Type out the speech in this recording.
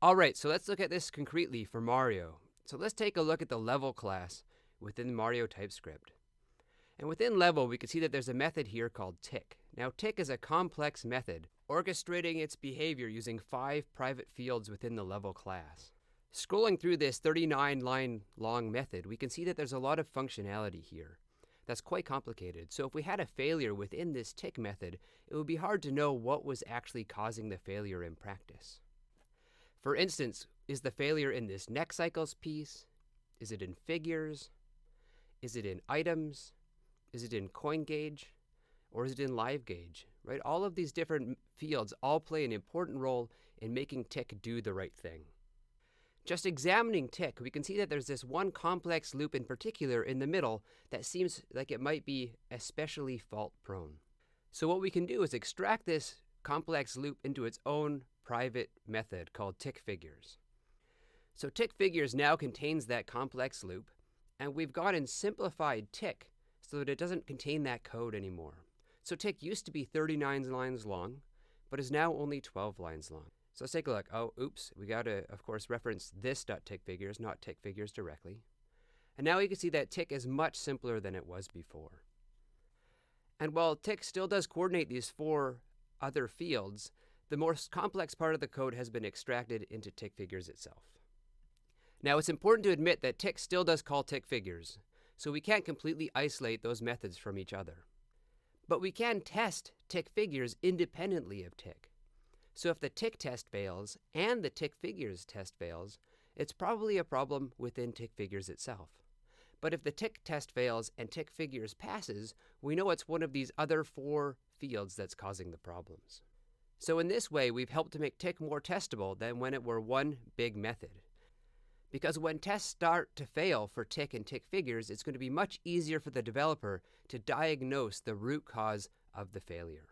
Alright, so let's look at this concretely for Mario. So let's take a look at the level class within Mario TypeScript. And within level, we can see that there's a method here called tick. Now, tick is a complex method orchestrating its behavior using 5 private fields within the level class. Scrolling through this 39-line long method, we can see that there's a lot of functionality here. That's quite complicated. So if we had a failure within this tick method, it would be hard to know what was actually causing the failure in practice. For instance, is the failure in this next cycles piece? Is it in figures? Is it in items? Is it in coin gauge? Or is it in live gauge? Right? All of these different fields all play an important role in making tick do the right thing. Just examining tick, we can see that there's this one complex loop in particular in the middle that seems like it might be especially fault prone. So what we can do is extract this complex loop into its own private method called tick figures. So tick figures now contains that complex loop, and we've gone and simplified tick so that it doesn't contain that code anymore. So tick used to be 39 lines long, but is now only 12 lines long. So let's take a look. Oh, oops, we got to, of course, reference this.tickfigures, not tick figures directly. And now you can see that tick is much simpler than it was before. And while tick still does coordinate these 4 other fields, the most complex part of the code has been extracted into tick figures itself. Now, it's important to admit that tick still does call tick figures, so we can't completely isolate those methods from each other. But we can test tick figures independently of tick. So if the tick test fails and the tick figures test fails, it's probably a problem within tick figures itself. But if the tick test fails and tick figures passes, we know it's one of these other 4 fields that's causing the problems. So in this way, we've helped to make tick more testable than when it were one big method. Because when tests start to fail for tick and tick figures, it's going to be much easier for the developer to diagnose the root cause of the failure.